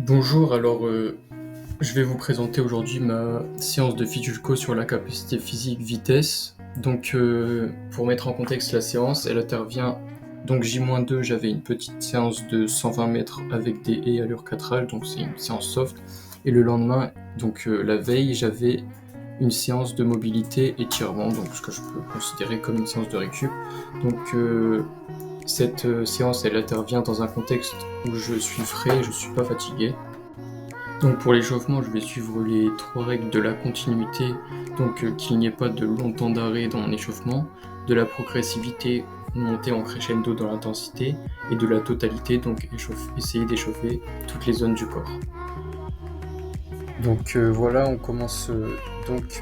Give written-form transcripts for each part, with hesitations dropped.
Bonjour, je vais vous présenter aujourd'hui ma séance de Fijulco sur la capacité physique vitesse. Pour mettre en contexte la séance, elle intervient. Donc J-2, j'avais une petite séance de 120 mètres avec des haies allure 4H, donc c'est une séance soft. Et le lendemain, la veille, j'avais une séance de mobilité étirement, donc ce que je peux considérer comme une séance de récup. Cette séance, elle intervient dans un contexte où je suis frais, je suis pas fatigué. Donc pour l'échauffement, je vais suivre les 3 règles de la continuité, qu'il n'y ait pas de long temps d'arrêt dans mon échauffement, de la progressivité, monter en crescendo dans l'intensité, et de la totalité, essayer d'échauffer toutes les zones du corps. Voilà, on commence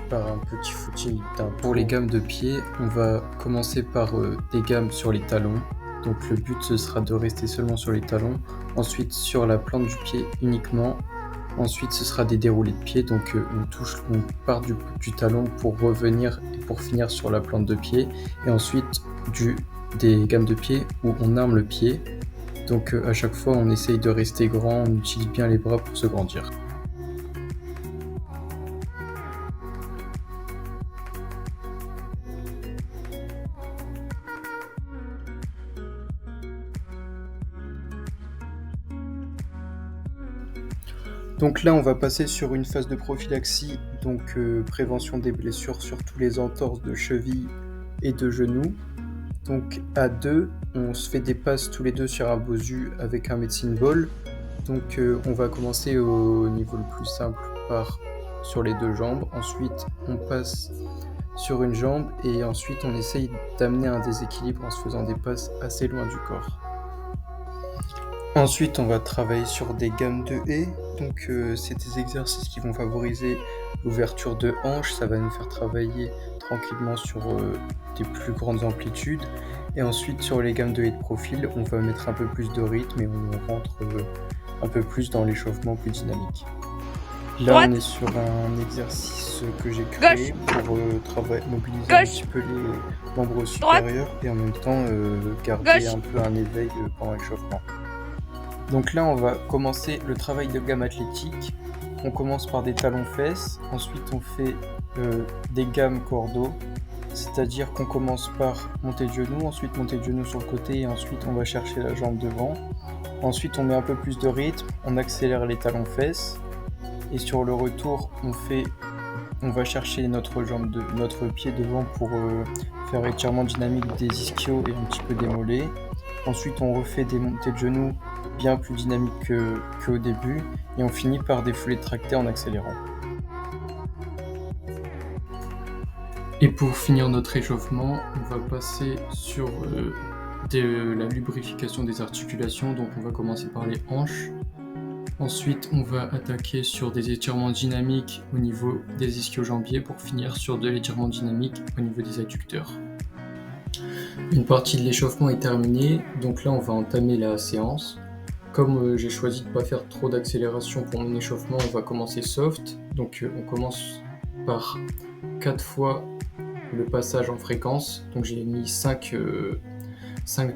par un petit footing. Pour les gammes de pied, on va commencer par des gammes sur les talons. Donc le but ce sera de rester seulement sur les talons, ensuite sur la plante du pied uniquement. Ensuite, ce sera des déroulés de pied, on part du talon pour revenir et pour finir sur la plante de pied. Et ensuite, des gammes de pied où on arme le pied. À chaque fois, on essaye de rester grand, on utilise bien les bras pour se grandir. Donc là, on va passer sur une phase de prophylaxie, prévention des blessures, surtout les entorses de cheville et de genoux. Donc à 2, on se fait des passes tous les deux sur un Bosu avec un medicine ball. On va commencer au niveau le plus simple sur les 2 jambes. Ensuite, on passe sur une jambe et ensuite on essaye d'amener un déséquilibre en se faisant des passes assez loin du corps. Ensuite, on va travailler sur des gammes de haies. C'est des exercices qui vont favoriser l'ouverture de hanches. Ça va nous faire travailler tranquillement sur des plus grandes amplitudes. Et ensuite, sur les gammes de haies de profil, on va mettre un peu plus de rythme et on rentre un peu plus dans l'échauffement plus dynamique. Là, on est sur un exercice que j'ai créé pour mobiliser un petit peu les membres supérieurs et en même temps garder un peu un éveil pendant l'échauffement. Donc là, on va commencer le travail de gamme athlétique. On commence par des talons-fesses, ensuite on fait des gammes cordeaux, c'est-à-dire qu'on commence par monter de genoux, ensuite monter de genoux sur le côté et ensuite on va chercher la jambe devant. Ensuite on met un peu plus de rythme, on accélère les talons-fesses et sur le retour on va chercher notre pied devant pour faire étirement dynamique des ischios et un petit peu des mollets. Ensuite on refait des montées de genoux bien plus dynamiques qu'au début et on finit par des foulées de tractées en accélérant. Et pour finir notre échauffement, on va passer sur la lubrification des articulations. Donc on va commencer par les hanches. Ensuite, on va attaquer sur des étirements dynamiques au niveau des ischio-jambiers pour finir sur de l'étirement dynamique au niveau des adducteurs. Une partie de l'échauffement est terminée, donc là on va entamer la séance. Comme j'ai choisi de ne pas faire trop d'accélération pour mon échauffement, on va commencer soft. On commence par 4 fois le passage en fréquence. Donc j'ai mis 5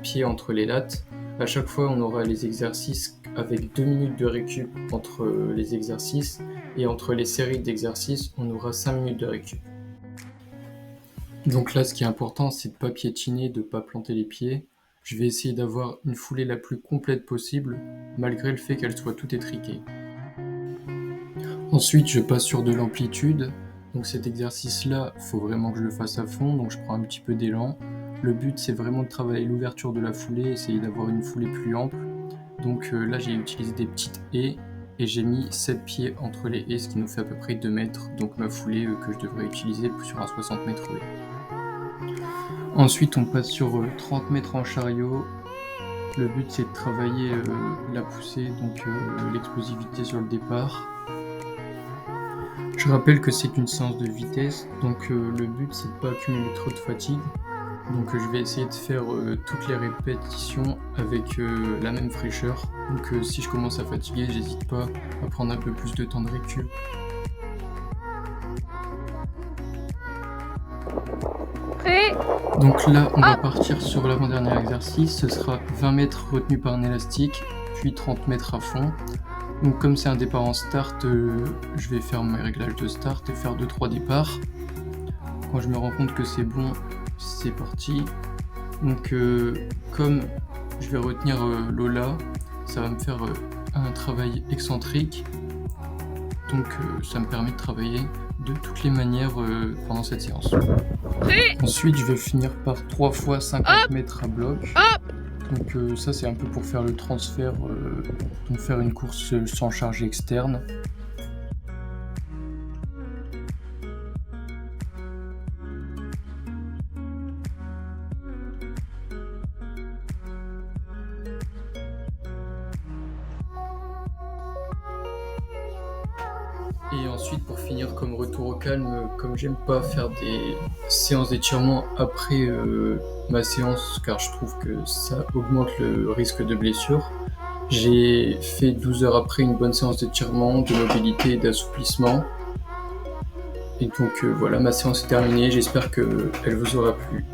pieds entre les lattes. À chaque fois, on aura les exercices avec 2 minutes de récup entre les exercices. Et entre les séries d'exercices, on aura 5 minutes de récup. Donc là, ce qui est important, c'est de ne pas piétiner, de ne pas planter les pieds. Je vais essayer d'avoir une foulée la plus complète possible, malgré le fait qu'elle soit toute étriquée. Ensuite, je passe sur de l'amplitude. Donc cet exercice-là, il faut vraiment que je le fasse à fond, donc je prends un petit peu d'élan. Le but, c'est vraiment de travailler l'ouverture de la foulée, essayer d'avoir une foulée plus ample. Là, j'ai utilisé des petites haies et j'ai mis 7 pieds entre les haies, ce qui nous fait à peu près 2 mètres. Donc ma foulée que je devrais utiliser sur un 60 mètres haie. Ensuite, on passe sur 30 mètres en chariot. Le but, c'est de travailler la poussée, l'explosivité sur le départ. Je rappelle que c'est une séance de vitesse, le but, c'est de ne pas accumuler trop de fatigue. Je vais essayer de faire toutes les répétitions avec la même fraîcheur. Si je commence à fatiguer, j'hésite pas à prendre un peu plus de temps de récup. Donc là, on va partir sur l'avant-dernier exercice. Ce sera 20 mètres retenus par un élastique, puis 30 mètres à fond. Donc comme c'est un départ en start, je vais faire mes réglages de start et faire 2-3 départs. Quand je me rends compte que c'est bon, c'est parti. Donc comme je vais retenir Lola, ça va me faire un travail excentrique. Donc ça me permet de travailler de toutes les manières pendant cette séance. Ensuite, je vais finir par 3 fois 50 mètres à bloc. Donc ça, c'est un peu pour faire le transfert, donc faire une course sans charge externe. Et ensuite, pour finir comme retour au calme, comme j'aime pas faire des séances d'étirement après ma séance, car je trouve que ça augmente le risque de blessure, j'ai fait 12 heures après une bonne séance d'étirement, de mobilité et d'assouplissement. Et donc voilà, ma séance est terminée, j'espère qu'elle vous aura plu.